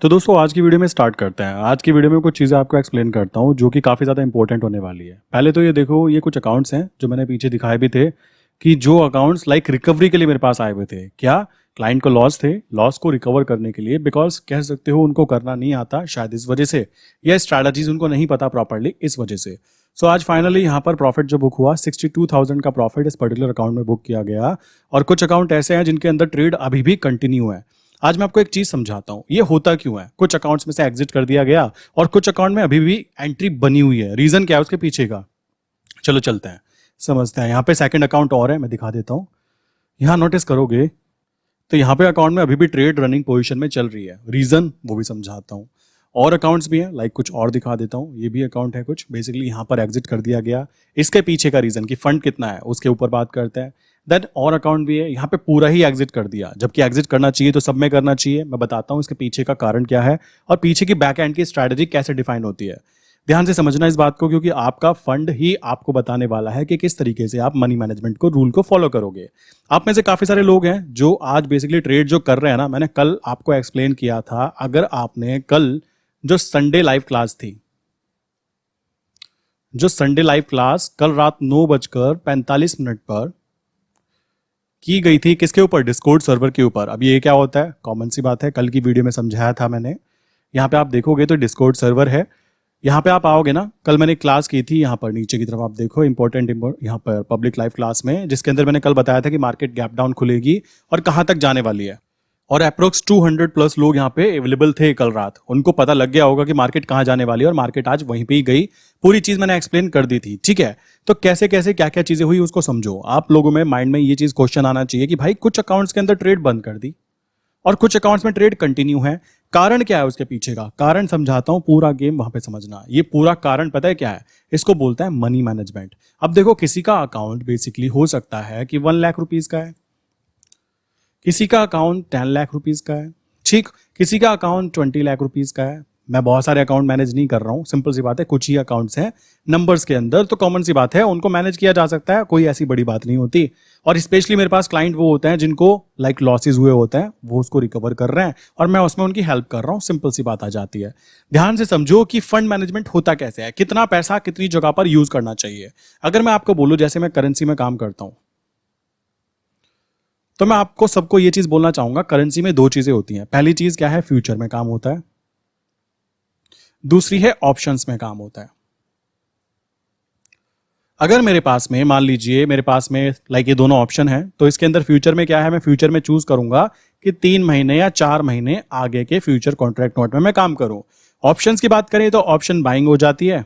तो दोस्तों आज की वीडियो में स्टार्ट करते हैं। आज की वीडियो में कुछ चीज़ें आपको एक्सप्लेन करता हूँ जो कि काफ़ी ज़्यादा इंपॉर्टेंट होने वाली है। पहले तो ये देखो, ये कुछ अकाउंट्स हैं जो मैंने पीछे दिखाए भी थे कि जो अकाउंट्स लाइक रिकवरी के लिए मेरे पास आए हुए थे। क्या क्लाइंट को लॉस थे, लॉस को रिकवर करने के लिए, बिकॉज कह सकते हो उनको करना नहीं आता शायद इस वजह से, या स्ट्रैटेजीज उनको नहीं पता प्रॉपरली इस वजह से। सो आज फाइनली यहाँ पर प्रॉफिट जो बुक हुआ 62,000 का प्रॉफिट इस पर्टिकुलर अकाउंट में बुक किया गया। और कुछ अकाउंट ऐसे हैं जिनके अंदर ट्रेड अभी भी कंटिन्यू है। आज मैं आपको एक चीज समझाता हूं ये होता क्यों है। कुछ अकाउंट्स में से एग्जिट कर दिया गया और कुछ अकाउंट में अभी भी एंट्री बनी हुई है। रीजन क्या है उसके पीछे का, चलो चलते हैं समझते हैं। यहाँ पे सेकंड अकाउंट और है, मैं दिखा देता हूँ। यहाँ नोटिस करोगे तो यहाँ पे अकाउंट में अभी भी ट्रेड रनिंग पोजीशन में चल रही है। रीजन वो भी समझाता हूँ। और अकाउंट्स भी हैं, लाइक कुछ और दिखा देता हूँ। ये भी अकाउंट है कुछ, बेसिकली यहाँ पर एग्जिट कर दिया गया। इसके पीछे का रीजन कि फंड कितना है उसके ऊपर बात करते हैं। देन और अकाउंट भी है, यहाँ पे पूरा ही एग्जिट कर दिया, जबकि एग्जिट करना चाहिए तो सब में करना चाहिए। मैं बताता हूँ इसके पीछे का कारण क्या है और पीछे की बैक एंड की स्ट्रैटेजी कैसे डिफाइन होती है। ध्यान से समझना इस बात को, क्योंकि आपका फंड ही आपको बताने वाला है कि किस तरीके से आप मनी मैनेजमेंट को रूल को फॉलो करोगे। आप में से काफी सारे लोग हैं जो आज बेसिकली ट्रेड जो कर रहे हैं ना, मैंने कल आपको एक्सप्लेन किया था। अगर आपने कल जो संडे लाइव क्लास थी, जो संडे लाइव क्लास कल रात 9:45 पर की गई थी, किसके ऊपर, डिस्कॉर्ड सर्वर के ऊपर। अब ये क्या होता है, कॉमन सी बात है, कल की वीडियो में समझाया था मैंने। यहाँ पे आप देखोगे तो डिस्कॉर्ड सर्वर है। यहाँ पे आप आओगे ना, कल मैंने क्लास की थी, यहाँ पर नीचे की तरफ आप देखो इंपॉर्टेंट यहाँ पर पब्लिक लाइव क्लास में, जिसके अंदर मैंने कल बताया था कि मार्केट गैप डाउन खुलेगी और कहाँ तक जाने वाली है। और अप्रोक्स 200 प्लस लोग यहाँ पे अवेलेबल थे कल रात। उनको पता लग गया होगा कि मार्केट कहाँ जाने वाली है और मार्केट आज वहीं पे ही गई। पूरी चीज मैंने एक्सप्लेन कर दी थी, ठीक है। तो कैसे कैसे क्या क्या चीजें हुई उसको समझो। आप लोगों में माइंड में ये चीज क्वेश्चन आना चाहिए कि भाई कुछ अकाउंट्स के अंदर ट्रेड बंद कर दी और कुछ अकाउंट्स में ट्रेड कंटिन्यू है। कारण क्या है उसके पीछे का, कारण समझाता हूं, पूरा गेम वहां पे समझना। ये पूरा कारण पता है क्या है, इसको बोलता है मनी मैनेजमेंट। अब देखो, किसी का अकाउंट बेसिकली हो सकता है कि 1 लाख रुपीज का है, किसी का अकाउंट 10 लाख रुपीज का है, ठीक, किसी का अकाउंट 20 लाख रुपीज का है। मैं बहुत सारे अकाउंट मैनेज नहीं कर रहा हूं, सिंपल सी बात है, कुछ ही अकाउंट्स हैं नंबर्स के अंदर, तो कॉमन सी बात है उनको मैनेज किया जा सकता है, कोई ऐसी बड़ी बात नहीं होती। और स्पेशली मेरे पास क्लाइंट वो होते हैं जिनको लाइक लॉसेज हुए होते हैं, वो उसको रिकवर कर रहे हैं और मैं उसमें उनकी हेल्प कर रहा हूं। सिंपल सी बात आ जाती है। ध्यान से समझो कि फंड मैनेजमेंट होता कैसे है, कितना पैसा कितनी जगह पर यूज करना चाहिए। अगर मैं आपको बोलूं, जैसे मैं करेंसी में काम करता हूं, तो मैं आपको सबको ये चीज बोलना चाहूंगा, करेंसी में 2 चीजें होती हैं। पहली चीज क्या है, फ्यूचर में काम होता है, दूसरी है ऑप्शंस में काम होता है। अगर मेरे पास में, मान लीजिए मेरे पास में लाइक ये दोनों ऑप्शन है, तो इसके अंदर फ्यूचर में क्या है, मैं फ्यूचर में चूज करूंगा कि 3 महीने या 4 महीने आगे के फ्यूचर कॉन्ट्रैक्ट नोट में मैं काम करूं। ऑप्शंस की बात करें तो ऑप्शन बाइंग हो जाती है,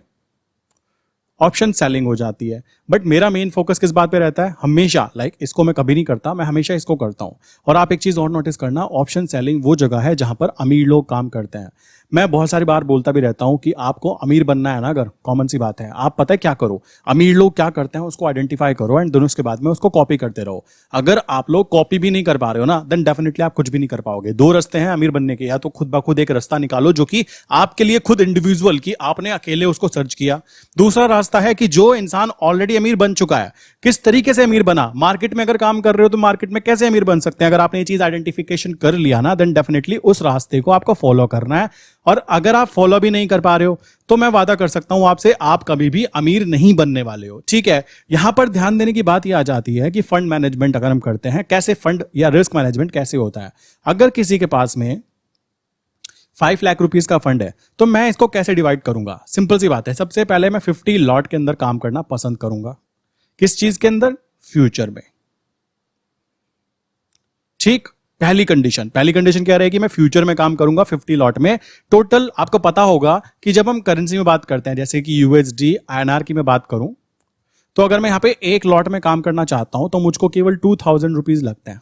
ऑप्शन सेलिंग हो जाती है। बट मेरा मेन फोकस किस बात पे रहता है, हमेशा लाइक इसको मैं कभी नहीं करता, मैं हमेशा इसको करता हूं। और आप एक चीज और नोटिस करना, ऑप्शन सेलिंग वो जगह है जहां पर अमीर लोग काम करते हैं। मैं बहुत सारी बार बोलता भी रहता हूं कि आपको अमीर बनना है ना, अगर कॉमन सी बात है, आप पता है क्या करो, अमीर लोग क्या करते हैं उसको आइडेंटिफाई करो एंड देन उसके बाद में उसको कॉपी करते रहो। अगर आप लोग कॉपी भी नहीं कर पा रहे हो ना, देन डेफिनेटली आप कुछ भी नहीं कर पाओगे। 2 रास्ते हैं अमीर बनने के, या तो खुद ब खुद एक रास्ता निकालो जो कि आपके लिए खुद इंडिविजुअल, की आपने अकेले उसको सर्च किया। दूसरा रास्ता है कि जो इंसान ऑलरेडी अमीर बन चुका है, किस तरीके से अमीर बना, मार्केट में अगर काम कर रहे हो तो मार्केट में कैसे अमीर बन सकते हैं। अगर आपने ये चीज आइडेंटिफिकेशन कर लिया ना, देन डेफिनेटली उस रास्ते को आपको फॉलो करना है। और अगर आप फॉलो भी नहीं कर पा रहे हो तो मैं वादा कर सकता हूं आपसे, आप कभी भी अमीर नहीं बनने वाले हो, ठीक है। यहां पर ध्यान देने की बात यह आ जाती है कि फंड मैनेजमेंट अगर हम करते हैं, कैसे फंड या रिस्क मैनेजमेंट कैसे होता है। अगर किसी के पास में 5 लाख रुपीज का फंड है तो मैं इसको कैसे डिवाइड करूंगा, सिंपल सी बात है। सबसे पहले मैं 50 लॉट के अंदर काम करना पसंद करूंगा। किस चीज के अंदर, फ्यूचर में, ठीक। पहली कंडीशन क्या रहेगी, मैं फ्यूचर में काम करूंगा 50 लॉट में। टोटल आपको पता होगा कि जब हम करेंसी में बात करते हैं, जैसे कि यूएसडी आईएनआर की मैं बात करूं, तो अगर मैं यहां पे एक लॉट में काम करना चाहता हूं तो मुझको केवल 2000 रुपीज लगते हैं।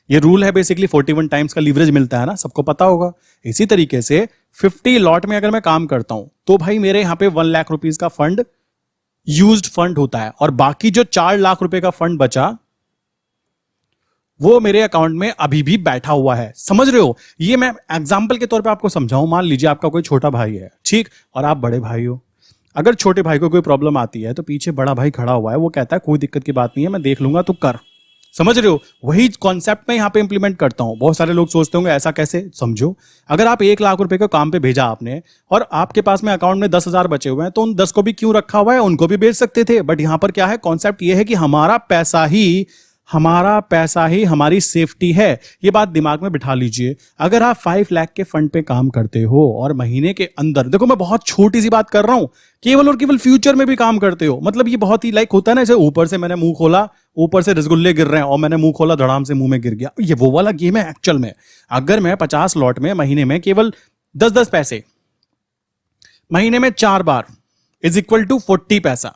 ये रूल है बेसिकली, 41 टाइम्स का लीवरेज मिलता है ना, सबको पता होगा। इसी तरीके से 50 लॉट में अगर मैं काम करता हूं तो भाई मेरे यहां पे 1 लाख रुपीज का फंड यूज्ड फंड होता है, और बाकी जो 4 लाख रुपए का फंड बचा वो मेरे अकाउंट में अभी भी बैठा हुआ है। समझ रहे हो, ये मैं एग्जांपल के तौर पे आपको समझाऊं। मान लीजिए आपका कोई छोटा भाई है, ठीक, और आप बड़े भाई हो। अगर छोटे भाई को कोई प्रॉब्लम आती है तो पीछे बड़ा भाई खड़ा हुआ है, वो कहता है कोई दिक्कत की बात नहीं है, मैं देख लूंगा, तू कर। समझ रहे हो? वही कॉन्सेप्ट मैं यहाँ पे इंप्लीमेंट करता हूँ। बहुत सारे लोग सोचते होंगे ऐसा कैसे, समझो। अगर आप 1 लाख रुपए का काम पे भेजा आपने और आपके पास में अकाउंट में 10,000 बचे हुए हैं, तो उन 10 को भी क्यों रखा हुआ है? उनको भी बेच सकते थे। बट यहाँ पर क्या है, कॉन्सेप्ट ये है कि हमारा पैसा ही हमारी सेफ्टी है। ये बात दिमाग में बिठा लीजिए। अगर आप 5 लाख के फंड पे काम करते हो और महीने के अंदर, देखो मैं बहुत छोटी सी बात कर रहा हूं, केवल और केवल फ्यूचर में भी काम करते हो, मतलब ये बहुत ही लाइक होता है ना, जैसे ऊपर से मैंने मुंह खोला, ऊपर से रसगुल्ले गिर रहे हैं और मैंने मुंह खोला, धड़ाम से मुंह में गिर गया, ये वो वाला गेम है एक्चुअल में। अगर मैं 50 लॉट में महीने में केवल 10-10 पैसे, महीने में 4 बार इज इक्वल टू 40 पैसा।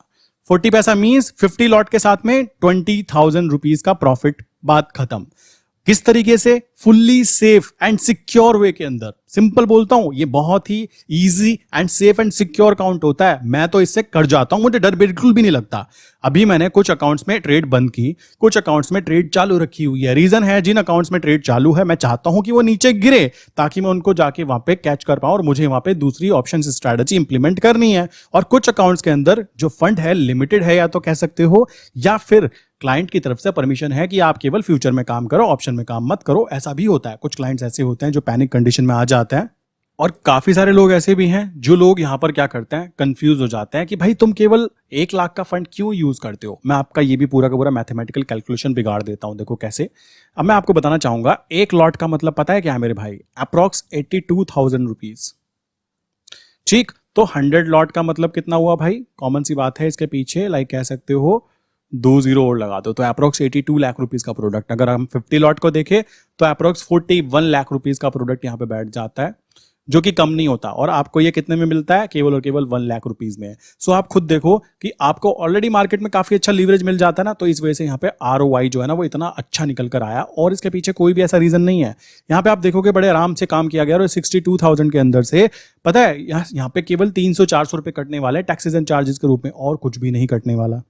40 पैसा मीन्स 50 लॉट के साथ में 20,000 रुपीज का प्रॉफिट, बात खत्म। किस तरीके से? Fully safe and secure way के अंदर। सिंपल बोलता हूं, ये बहुत ही easy and safe and secure account होता है। मैं तो इससे कर जाता हूं, मुझे डर बिल्कुल भी नहीं लगता। अभी मैंने कुछ अकाउंट्स में ट्रेड बंद की, कुछ अकाउंट्स में ट्रेड चालू रखी हुई है। रीजन है, जिन अकाउंट्स में ट्रेड चालू है मैं चाहता हूं कि वो नीचे गिरे ताकि मैं उनको जाके वहां पे कैच कर पाऊं और मुझे वहां पे दूसरी ऑप्शन स्ट्रेटजी इंप्लीमेंट करनी है। और कुछ अकाउंट्स के अंदर जो फंड है लिमिटेड है, या तो कह सकते हो, या फिर क्लाइंट की तरफ से परमिशन है कि आप केवल फ्यूचर में काम करो, ऑप्शन में काम मत करो। ऐसा भी होता है, कुछ क्लाइंट्स ऐसे होते हैं जो पैनिक कंडीशन में आ जाते हैं। और काफी सारे लोग ऐसे भी हैं जो लोग यहां पर क्या करते हैं, कंफ्यूज हो जाते हैं कि भाई तुम केवल 1 लाख का फंड क्यों यूज करते हो। मैं आपका ये भी पूरा का पूरा मैथमेटिकल कैलकुलेशन बिगाड़ देता हूं। देखो कैसे, अब मैं आपको बताना चाहूंगा। 1 लॉट का मतलब पता है क्या है मेरे भाई? Approx 82,000 rupees. ठीक, तो 100 लॉट का मतलब कितना हुआ भाई? कॉमन सी बात है इसके पीछे, लाइक कह सकते हो 2 जीरो और लगा दो, तो अप्रोक्स 82 लाख रुपीज का प्रोडक्ट। अगर हम 50 लॉट को देखें तो अप्रोक्स 41 लाख रुपीज का प्रोडक्ट यहां पे बैठ जाता है, जो कि कम नहीं होता। और आपको ये कितने में मिलता है? केवल और केवल 1 लाख रुपीज में। सो आप खुद देखो कि आपको ऑलरेडी मार्केट में काफी अच्छा लीवरेज मिल जाता है ना, तो इस वजह से यहाँ पे ROI जो है ना वो इतना अच्छा निकल कर आया। और इसके पीछे कोई भी ऐसा रीजन नहीं है। यहाँ पे आप देखोगे बड़े आराम से काम किया गया और 62,000 के अंदर से पता है यहाँ पे केवल 300-400 रुपए कटने वाले टैक्सेस एंड चार्जेस के रूप में, और कुछ भी नहीं कटने वाला।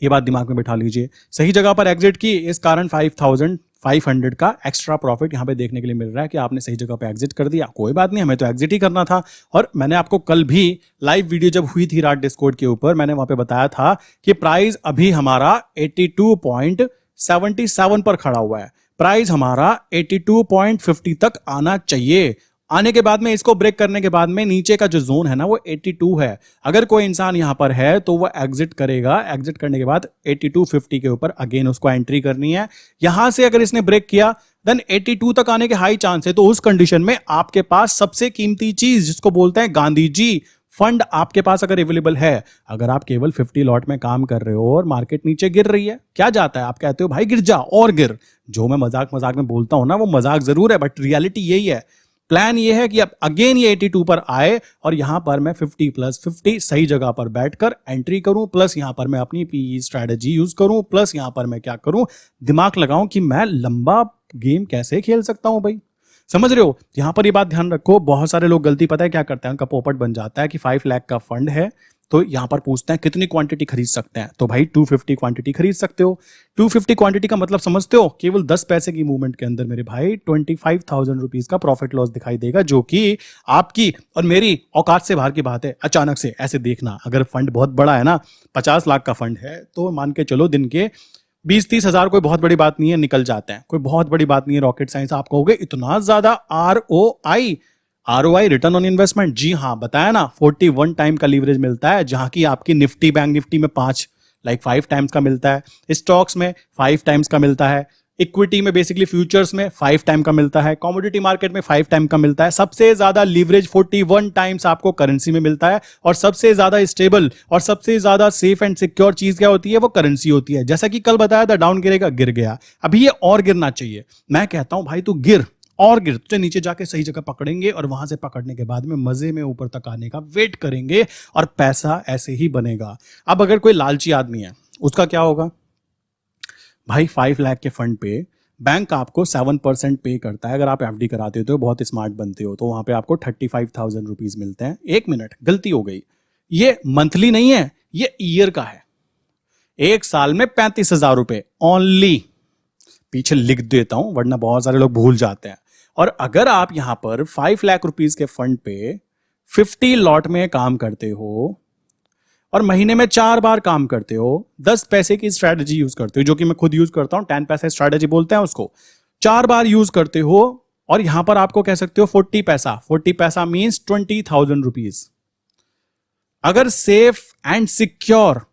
ये बात दिमाग में बिठा लीजिए। सही जगह पर एग्जिट की, इस कारण 5,500 का एक्स्ट्रा प्रॉफिट यहां पे देखने के लिए मिल रहा है कि आपने सही जगह पे एग्जिट कर दिया। कोई बात नहीं, हमें तो एग्जिट ही करना था। और मैंने आपको कल भी लाइव वीडियो जब हुई थी रात डिस्कॉर्ड के ऊपर, मैंने वहां पे बताया था कि प्राइस अभी हमारा 82.77 पर खड़ा हुआ है। प्राइस हमारा 82.50 तक आना चाहिए। आने के बाद में, इसको ब्रेक करने के बाद में नीचे का जो जोन है ना वो 82 है। अगर कोई इंसान यहां पर है तो वो एग्जिट करेगा। एग्जिट करने के बाद 82.50 के ऊपर अगेन उसको एंट्री करनी है। यहां से अगर इसने ब्रेक किया देन 82 तक आने के हाई चांस है। तो उस कंडीशन में आपके पास सबसे कीमती चीज जिसको बोलते हैं गांधी जी फंड, आपके पास अगर अवेलेबल है। अगर आप केवल 50 लॉट में काम कर रहे हो और मार्केट नीचे गिर रही है, क्या जाता है, आप कहते हो भाई गिर जा और गिर। जो मैं मजाक मजाक में बोलता हूं ना वो मजाक जरूर है, बट रियलिटी यही है। प्लान ये है कि अब अगेन ये 82 पर आए और यहां पर मैं 50+50 सही जगह पर बैठकर एंट्री करूं, प्लस यहां पर मैं अपनी PE स्ट्रेटजी यूज करूं, प्लस यहां पर मैं क्या करूं, दिमाग लगाऊं कि मैं लंबा गेम कैसे खेल सकता हूं भाई। समझ रहे हो? यहां पर ये बात ध्यान रखो। बहुत सारे लोग गलती पता है क्या करते हैं, उनका पोपट बन जाता है कि 5 लाख का फंड है तो यहां पर पूछते हैं कितनी क्वांटिटी खरीद सकते हैं, तो भाई 250 क्वांटिटी खरीद सकते हो। 250 क्वांटिटी का मतलब समझते हो? केवल 10 पैसे की मूवमेंट के अंदर मेरे भाई 25,000 रुपीज का प्रॉफिट लॉस दिखाई देगा, जो कि आपकी और मेरी औकात से बाहर की बात है। अचानक से ऐसे देखना, अगर फंड बहुत बड़ा है ना, 50 लाख का फंड है, तो मान के चलो दिन के 20-30 हजार कोई बहुत बड़ी बात नहीं है, निकल जाते हैं, कोई बहुत बड़ी बात नहीं है। रॉकेट साइंस आप कहोगे इतना ज्यादा ROI रिटर्न ऑन इन्वेस्टमेंट, जी हाँ बताया ना, 41 टाइम का लीवरेज मिलता है, जहां की आपकी निफ्टी बैंक निफ्टी में 5 टाइम्स का मिलता है, स्टॉक्स में 5 टाइम्स का मिलता है, इक्विटी में बेसिकली फ्यूचर्स में 5 टाइम का मिलता है, कमोडिटी मार्केट में 5 टाइम का मिलता है। सबसे ज्यादा लीवरेज 41 टाइम्स आपको करेंसी में मिलता है। और सबसे ज्यादा स्टेबल और सबसे ज्यादा सेफ एंड सिक्योर चीज क्या होती है? वो करेंसी होती है। जैसा कि कल बताया था, डाउन गिरेगा, गिर गया, अभी ये और गिरना चाहिए। मैं कहता हूं भाई तू गिर और गिर, तुझे नीचे जाके सही जगह पकड़ेंगे और वहां से पकड़ने के बाद में मजे में ऊपर तक आने का वेट करेंगे और पैसा ऐसे ही बनेगा। अब अगर कोई लालची आदमी है, उसका क्या होगा भाई? 5 लाख के फंड पे बैंक आपको 7% पे करता है। अगर आप FD कराते हो तो बहुत स्मार्ट बनते हो, तो वहां पे आपको 35,000 रुपीज मिलते हैं। 1 मिनट, गलती हो गई, ये मंथली नहीं है, ये ईयर का है। एक साल में 35,000 रुपए ओनली। पीछे लिख देता हूं वरना बहुत सारे लोग भूल जाते हैं। और अगर आप यहां पर 5 लाख रुपीज के फंड पे 50 लॉट में काम करते हो और महीने में 4 बार काम करते हो, 10 पैसे की स्ट्रैटेजी यूज करते हो, जो कि मैं खुद यूज करता हूं, 10 पैसे स्ट्रैटेजी बोलते हैं उसको, 4 बार यूज करते हो, और यहां पर आपको कह सकते हो 40 पैसा, 40 पैसा मीन्स 20,000 रुपीज। अगर सेफ एंड सिक्योर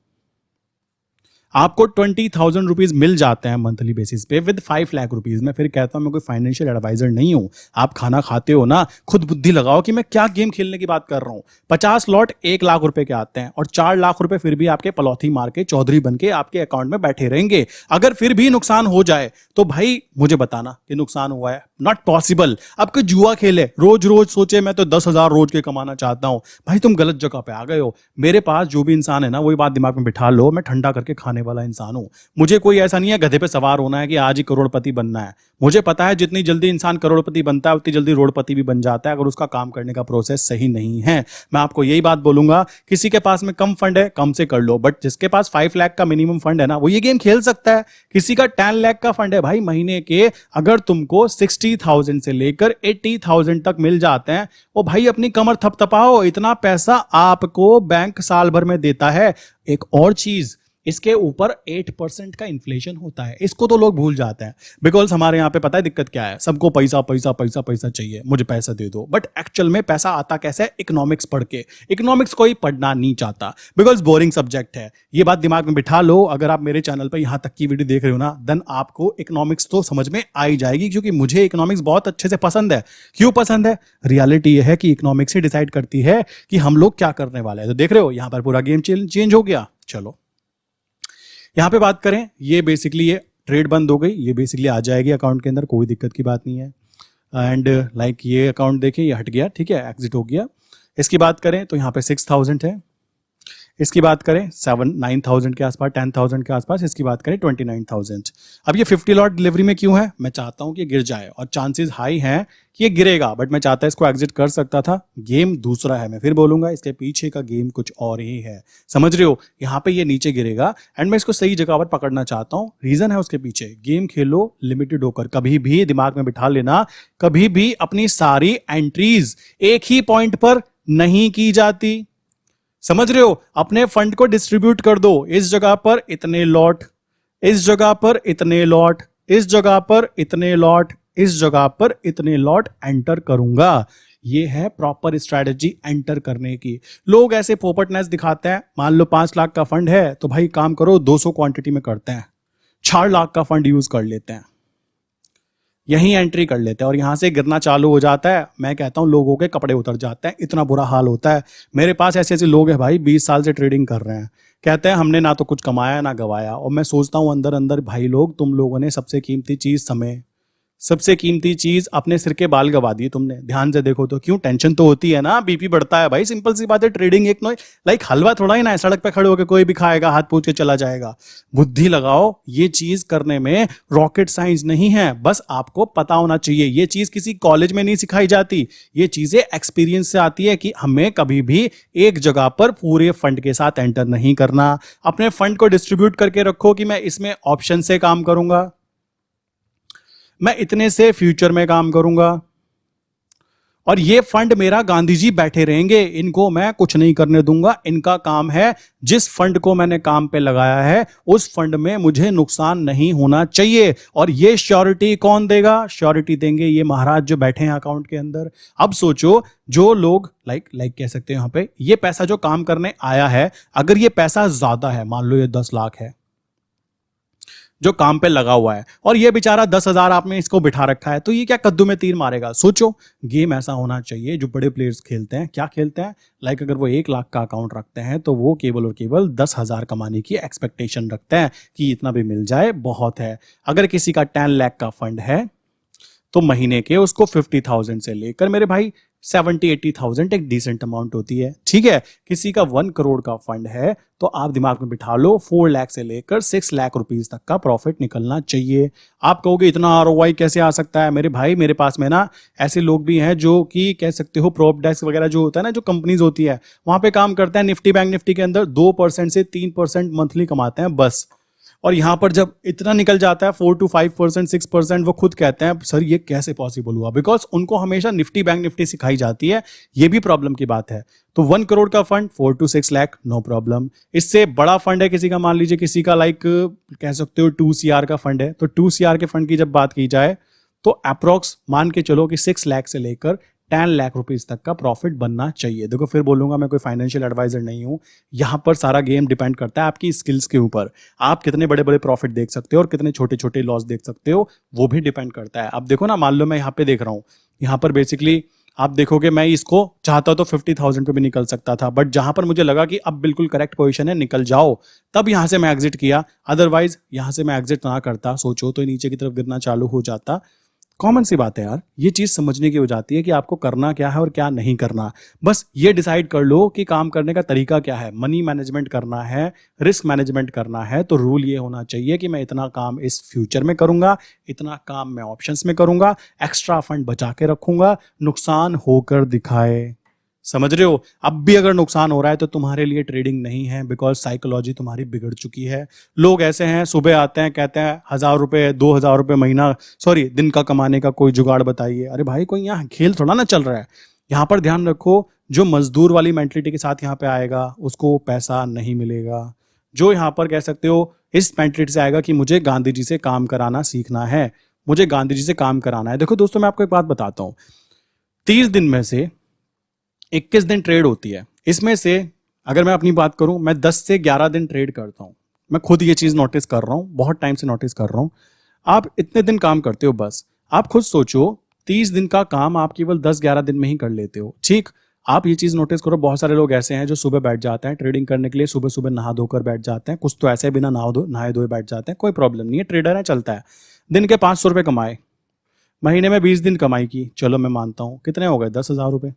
आपको 20,000 रुपीज मिल जाते हैं मंथली बेसिस पे विद 5 लाख रुपीज, मैं फिर कहता हूं मैं कोई फाइनेंशियल एडवाइजर नहीं हूं। आप खाना खाते हो ना, खुद बुद्धि लगाओ कि मैं क्या गेम खेलने की बात कर रहा हूं। 50 लॉट 1 लाख रुपए के आते हैं और 4 लाख रुपए फिर भी आपके पलौथी मार के चौधरी बन के आपके अकाउंट में बैठे रहेंगे। अगर फिर भी नुकसान हो जाए तो भाई मुझे बताना कि नुकसान हुआ है, नॉट पॉसिबल। अब कोई जुआ खेले, रोज रोज सोचे मैं तो 10,000 रोज के कमाना चाहता हूं, भाई तुम गलत जगह पे आ गए हो। मेरे पास जो भी इंसान है ना, वही बात दिमाग में बिठा लो, मैं ठंडा करके खाने वाला इंसान हूं। मुझे कोई ऐसा नहीं है गधे पे सवार होना है कि आज ही करोड़पति बनना है। मुझे पता है जितनी जल्दी इंसान करोड़पति बनता है उतनी जल्दी रोड़पति भी बन जाता है, अगर उसका काम करने का प्रोसेस सही नहीं है। मैं आपको यही बात बोलूंगा, किसी के पास में कम फंड है कम से कर लो, बट जिसके पास 5 लाख का मिनिमम फंड है ना, वो ये गेम खेल सकता है। किसी का 10 लाख का फंड है भाई, महीने के अगर तुमको 60,000 से लेकर 80,000 तक मिल जाते हैं, वो भाई अपनी कमर थपथपाओ, इतना पैसा आपको बैंक साल भर में देता है। एक और चीज, इसके ऊपर 8% का इन्फ्लेशन होता है, इसको तो लोग भूल जाते हैं। बिकॉज हमारे यहां पे पता है दिक्कत क्या है, सबको पैसा पैसा पैसा पैसा चाहिए, मुझे पैसा दे दो। बट एक्चुअल में पैसा आता कैसे? इकोनॉमिक्स पढ़ के। इकोनॉमिक्स कोई पढ़ना नहीं चाहता, बिकॉज बोरिंग सब्जेक्ट है। ये बात दिमाग में बिठा लो। अगर आप मेरे चैनल पर यहां तक की वीडियो देख रहे हो ना, देन आपको इकोनॉमिक्स तो समझ में आ ही जाएगी, क्योंकि मुझे इकोनॉमिक्स बहुत अच्छे से पसंद है। क्यों पसंद है? रियलिटी यह है कि इकोनॉमिक्स ही डिसाइड करती है कि हम लोग क्या करने वाले हैं। तो देख रहे हो यहां पर पूरा गेम चेंज हो गया। चलो यहां पे बात करें, ये बेसिकली ये ट्रेड बंद हो गई, ये बेसिकली आ जाएगी अकाउंट के अंदर, कोई दिक्कत की बात नहीं है। एंड लाइक ये अकाउंट देखें, ये हट गया, ठीक है, एग्जिट हो गया। इसकी बात करें तो यहाँ पे 6,000 है। इसकी बात करें 9,000 के आसपास, 10,000 के आसपास। इसकी बात करें 29,000। अब ये 50 लॉट डिलीवरी में क्यों है? मैं चाहता हूं कि गिर जाए, और चांसेस हाई हैं कि ये गिरेगा, बट मैं चाहता इसको एग्जिट कर सकता था। गेम दूसरा है, मैं फिर बोलूंगा, इसके पीछे का गेम कुछ और ही है। समझ रहे हो? यहाँ पे ये नीचे गिरेगा एंड मैं इसको सही जगह पर पकड़ना चाहता हूँ। रीजन है उसके पीछे, गेम खेलो लिमिटेड होकर। कभी भी दिमाग में बिठा लेना, कभी भी अपनी सारी एंट्रीज एक ही पॉइंट पर नहीं की जाती। समझ रहे हो? अपने फंड को डिस्ट्रीब्यूट कर दो, इस जगह पर इतने लॉट, इस जगह पर इतने लॉट, इस जगह पर इतने लॉट, इस जगह पर इतने लॉट एंटर करूंगा। ये है प्रॉपर स्ट्रैटेजी एंटर करने की। लोग ऐसे पोपटनेस दिखाते हैं, मान लो 5 लाख का फंड है तो भाई काम करो 200 क्वांटिटी में करते हैं, 4 लाख का फंड यूज कर लेते हैं, यहीं एंट्री कर लेते हैं और यहां से गिरना चालू हो जाता है। मैं कहता हूं लोगों के कपड़े उतर जाते हैं, इतना बुरा हाल होता है। मेरे पास ऐसे ऐसे लोग हैं भाई, 20 साल से ट्रेडिंग कर रहे हैं, कहते हैं हमने ना तो कुछ कमाया ना गवाया। और मैं सोचता हूं अंदर अंदर, भाई लोग, तुम लोगों ने सबसे कीमती चीज समय, सबसे कीमती चीज अपने सिर के बाल गवा दिए तुमने। ध्यान से देखो तो क्यों? टेंशन तो होती है ना, बीपी बढ़ता है भाई, सिंपल सी बात है। ट्रेडिंग एक लाइक हलवा थोड़ा ही ना है, सड़क पे खड़े होकर कोई भी खाएगा, हाथ पूछ के चला जाएगा। बुद्धि लगाओ, ये चीज करने में रॉकेट साइंस नहीं है, बस आपको पता होना चाहिए। ये चीज किसी कॉलेज में नहीं सिखाई जाती, ये चीजें एक्सपीरियंस से आती है कि हमें कभी भी एक जगह पर पूरे फंड के साथ एंटर नहीं करना। अपने फंड को डिस्ट्रीब्यूट करके रखो कि मैं इसमें ऑप्शन से काम करूंगा, मैं इतने से फ्यूचर में काम करूंगा, और ये फंड मेरा गांधी जी बैठे रहेंगे, इनको मैं कुछ नहीं करने दूंगा। इनका काम है, जिस फंड को मैंने काम पे लगाया है उस फंड में मुझे नुकसान नहीं होना चाहिए। और ये श्योरिटी कौन देगा? श्योरिटी देंगे ये महाराज जो बैठे हैं अकाउंट के अंदर। अब सोचो, जो लोग लाइक कह सकते हैं यहां पे, ये पैसा जो काम करने आया है, अगर ये पैसा ज्यादा है, मान लो ये 10 लाख है जो काम पे लगा हुआ है, और ये बेचारा 10,000 आपने इसको बिठा रखा है, तो ये क्या कद्दू में तीर मारेगा? सोचो, गेम ऐसा होना चाहिए जो बड़े प्लेयर्स खेलते हैं। क्या खेलते हैं? लाइक अगर वो 1 लाख का अकाउंट रखते हैं तो वो केवल और केवल 10,000 कमाने की एक्सपेक्टेशन रखते हैं कि इतना भी मिल जाए बहुत है। अगर किसी का 10 लाख का फंड है तो महीने के उसको 50,000 से लेकर मेरे भाई 70-80,000 एक डिसेंट अमाउंट होती है, ठीक है। किसी का 1 करोड़ का फंड है तो आप दिमाग में बिठा लो 4 लाख से लेकर 6 लाख रुपीस तक का प्रॉफिट निकलना चाहिए। आप कहोगे इतना आरओआई कैसे आ सकता है? मेरे भाई, मेरे पास में ना ऐसे लोग भी हैं जो कि कह सकते हो प्रोप डेस्क वगैरह जो होता है ना, जो कंपनीज होती है, वहां पे काम करते हैं। निफ्टी बैंक निफ्टी के अंदर 2% से 3% मंथली कमाते हैं बस। और यहां पर जब इतना निकल जाता है 4 to 5%, 6%, वो खुद कहते हैं सर ये कैसे पॉसिबल हुआ, बिकॉज उनको हमेशा निफ्टी बैंक निफ्टी सिखाई जाती है, ये भी प्रॉब्लम की बात है। तो 1 करोड़ का fund 4 to 6 lakh, no problem. इससे बड़ा फंड है किसी का, मान लीजिए किसी का लाइक कह सकते हो 2 CR का फंड है, तो 2 CR के फंड की जब बात की जाए तो अप्रोक्स मान के चलो कि 6 लाख से लेकर 10 लाख रुपीस तक का प्रॉफिट बनना चाहिए। देखो फिर बोलूंगा मैं कोई फाइनेंशियल एडवाइजर नहीं हूं, यहां पर सारा गेम डिपेंड करता है आपकी स्किल्स के ऊपर। आप कितने बड़े बड़े प्रॉफिट देख सकते हो और कितने छोटे छोटे लॉस देख सकते हो, वो भी डिपेंड करता है। अब देखो ना, मान लो मैं यहाँ पे देख रहा हूँ, यहाँ पर बेसिकली आप देखोगे मैं इसको चाहता तो 50,000 पे भी निकल सकता था, बट जहां पर मुझे लगा कि अब बिल्कुल करेक्ट पोजीशन है, निकल जाओ, तब यहां से मैं एग्जिट किया। अदरवाइज यहां से मैं एग्जिट ना करता, सोचो तो नीचे की तरफ गिरना चालू हो जाता। कॉमन सी बात है यार, ये चीज समझने की हो जाती है कि आपको करना क्या है और क्या नहीं करना। बस ये डिसाइड कर लो कि काम करने का तरीका क्या है। मनी मैनेजमेंट करना है, रिस्क मैनेजमेंट करना है, तो रूल ये होना चाहिए कि मैं इतना काम इस फ्यूचर में करूंगा, इतना काम मैं ऑप्शंस में करूंगा, एक्स्ट्रा फंड बचा के रखूंगा, नुकसान होकर दिखाए। समझ रहे हो? अब भी अगर नुकसान हो रहा है तो तुम्हारे लिए ट्रेडिंग नहीं है, बिकॉज साइकोलॉजी तुम्हारी बिगड़ चुकी है। लोग ऐसे हैं, सुबह आते हैं कहते हैं 1,000 रुपए 2,000 रुपए महीना, सॉरी दिन का कमाने का कोई जुगाड़ बताइए। अरे भाई कोई यहाँ खेल थोड़ा ना चल रहा है। यहाँ पर ध्यान रखो, जो मजदूर वाली मेंटलिटी के साथ यहाँ पे आएगा उसको पैसा नहीं मिलेगा। जो यहाँ पर कह सकते हो इस मेंटलिटी से आएगा कि मुझे गांधी जी से काम कराना सीखना है, मुझे गांधी जी से काम कराना है। देखो दोस्तों, मैं आपको एक बात बताता हूँ, 30 दिन में से 21 दिन ट्रेड होती है। इसमें से अगर मैं अपनी बात करूं, मैं 10 से 11 दिन ट्रेड करता हूं। मैं खुद ये चीज नोटिस कर रहा हूं, बहुत टाइम से नोटिस कर रहा हूं। आप इतने दिन काम करते हो, बस आप खुद सोचो 30 दिन का काम आप केवल 10-11 दिन में ही कर लेते हो। ठीक, आप ये चीज नोटिस करो, बहुत सारे लोग ऐसे हैं जो सुबह बैठ जाते हैं ट्रेडिंग करने के लिए, सुबह सुबह नहा धोकर बैठ जाते हैं, कुछ तो ऐसे बिना नहाए धोए बैठ जाते हैं। कोई प्रॉब्लम नहीं है, ट्रेडर है, चलता है। दिन के 500 रुपए कमाए, महीने में 20 दिन कमाई की, चलो मैं मानता हूं, कितने हो गए? 10,000 रुपए।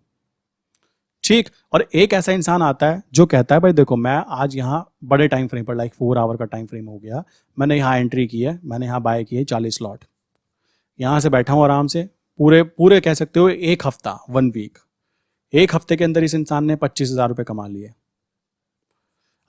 ठीक, और एक ऐसा इंसान आता है जो कहता है भाई देखो मैं आज यहाँ बड़े टाइम फ्रेम पर, लाइक 4 आवर का टाइम फ्रेम हो गया, मैंने यहाँ एंट्री की है, मैंने यहाँ बाय की है 40 लॉट, यहाँ से बैठा हूँ आराम से, पूरे पूरे कह सकते हो 1 हफ्ता, 1 वीक, 1 हफ्ते के अंदर इस इंसान ने 25,000 रुपए कमा लिए।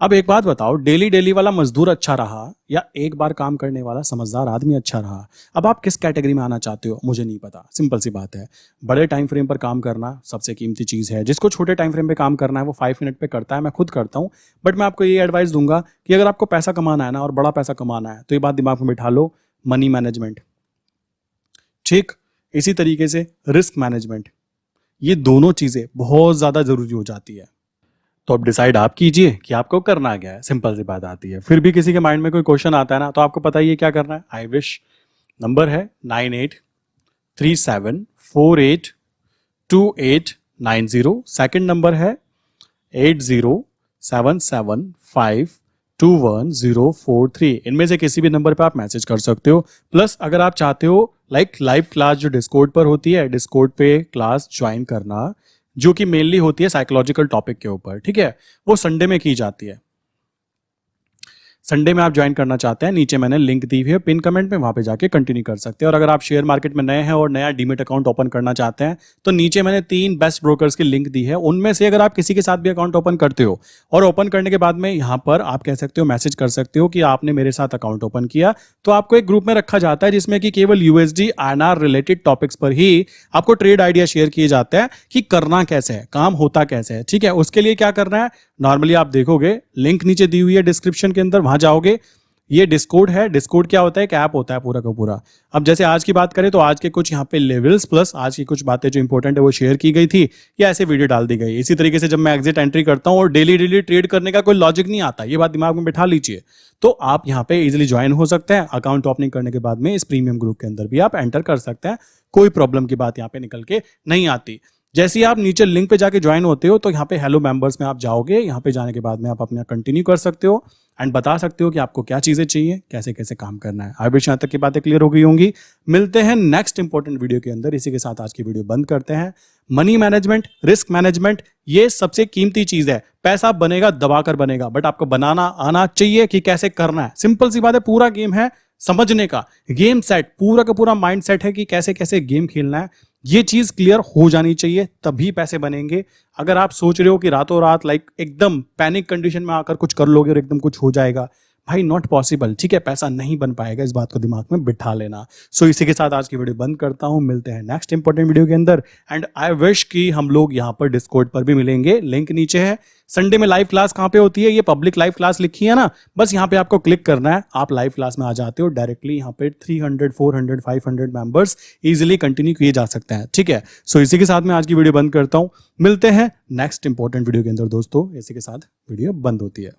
अब एक बात बताओ, डेली डेली वाला मजदूर अच्छा रहा या एक बार काम करने वाला समझदार आदमी अच्छा रहा? अब आप किस कैटेगरी में आना चाहते हो मुझे नहीं पता, सिंपल सी बात है। बड़े टाइम फ्रेम पर काम करना सबसे कीमती चीज है। जिसको छोटे टाइम फ्रेम पे काम करना है वो 5 मिनट पे करता है, मैं खुद करता हूँ। बट मैं आपको ये एडवाइस दूंगा कि अगर आपको पैसा कमाना है ना, और बड़ा पैसा कमाना है, तो ये बात दिमाग में बिठा लो, मनी मैनेजमेंट, ठीक, इसी तरीके से रिस्क मैनेजमेंट, ये दोनों चीजें बहुत ज्यादा जरूरी हो जाती है। तो अब डिसाइड आप कीजिए कि आपको करना क्या है, सिंपल सी बात आती है। फिर भी किसी के माइंड में कोई क्वेश्चन आता है ना, तो आपको पता ही है क्या करना है। आई विश नंबर है 9837482890, सेकंड नंबर है 8077521043। इनमें से किसी भी नंबर पे आप मैसेज कर सकते हो। प्लस अगर आप चाहते हो लाइक लाइव क्लास जो डिस्कॉर्ड पर होती है, डिस्कॉर्ड पे क्लास ज्वाइन करना, जो कि मेनली होती है साइकोलॉजिकल टॉपिक के ऊपर, ठीक है, वो संडे में की जाती है। संडे में आप ज्वाइन करना चाहते हैं, नीचे मैंने लिंक दी हुई है पिन कमेंट में, वहां पे जाके कंटिन्यू कर सकते हैं। और अगर आप शेयर मार्केट में नए हैं और नया डीमेट अकाउंट ओपन करना चाहते हैं, तो नीचे मैंने 3 बेस्ट ब्रोकर्स की लिंक दी है। उनमें से अगर आप किसी के साथ भी अकाउंट ओपन करते हो और ओपन करने के बाद में यहाँ पर आप कह सकते हो, मैसेज कर सकते हो कि आपने मेरे साथ अकाउंट ओपन किया, तो आपको एक ग्रुप में रखा जाता है जिसमें कि केवल यूएसडी INR रिलेटेड टॉपिक्स पर ही आपको ट्रेड आइडिया शेयर किए जाते हैं कि करना कैसे है, काम होता कैसे है। ठीक है, उसके लिए क्या करना है, नॉर्मली आप देखोगे लिंक नीचे दी हुई है डिस्क्रिप्शन के अंदर, वहां जाओगे, ये डिस्कॉर्ड है। डिस्कॉर्ड क्या होता है, एक ऐप होता है पूरा का पूरा। अब जैसे आज की बात करें तो आज के कुछ यहाँ पे लेवल्स प्लस आज की कुछ बातें जो इंपॉर्टेंट है वो शेयर की गई थी, या ऐसे वीडियो डाल दी गई। इसी तरीके से जब मैं एग्जिट एंट्री करता हूँ और डेली डेली ट्रेड करने का कोई लॉजिक नहीं आता, ये बात दिमाग में बिठा लीजिए, तो आप यहाँ पे इजिली ज्वाइन हो सकते हैं। अकाउंट ओपनिंग करने के बाद में इस प्रीमियम ग्रुप के अंदर भी आप एंटर कर सकते हैं, कोई प्रॉब्लम की बात यहाँ पे निकल के नहीं आती। जैसे ही आप नीचे लिंक पे जाके ज्वाइन होते हो तो यहाँ पे हेलो मेंबर्स में आप जाओगे, यहाँ पे जाने के बाद में आप अपना कंटिन्यू कर सकते हो एंड बता सकते हो कि आपको क्या चीजें चाहिए, कैसे कैसे काम करना है। आई विश यहाँ तक की बातें क्लियर हो गई होंगी। मिलते हैं नेक्स्ट इंपॉर्टेंट वीडियो के अंदर। इसी के साथ आज की वीडियो बंद करते हैं। मनी मैनेजमेंट, रिस्क मैनेजमेंट, ये सबसे कीमती चीज है। पैसा बनेगा दबाकर बनेगा, बट आपको बनाना आना चाहिए कि कैसे करना है। सिंपल सी बात है, पूरा गेम है समझने का, गेम सेट, पूरा का पूरा माइंड सेट है कि कैसे कैसे गेम खेलना है। ये चीज क्लियर हो जानी चाहिए, तभी पैसे बनेंगे। अगर आप सोच रहे हो कि रातों रात लाइक एकदम पैनिक कंडीशन में आकर कुछ कर लोगे और एकदम कुछ हो जाएगा, भाई नॉट पॉसिबल, ठीक है, पैसा नहीं बन पाएगा, इस बात को दिमाग में बिठा लेना। सो इसी के साथ आज की वीडियो बंद करता हूं, मिलते हैं नेक्स्ट इंपॉर्टेंट वीडियो के अंदर। एंड आई विश कि हम लोग यहां पर डिस्कॉर्ड पर भी मिलेंगे, लिंक नीचे है। संडे में लाइव क्लास कहां पे होती है, ये पब्लिक लाइव क्लास लिखी है ना, बस यहां पे आपको क्लिक करना है, आप लाइव क्लास में आ जाते हो डायरेक्टली। यहां पे 300 400 500 मेंबर्स इजीली कंटिन्यू किए जा सकते हैं, ठीक है। सो इसी के साथ मैं आज की वीडियो बंद करता हूं, मिलते हैं नेक्स्ट इंपॉर्टेंट वीडियो के अंदर दोस्तों। इसी के साथ वीडियो बंद होती है।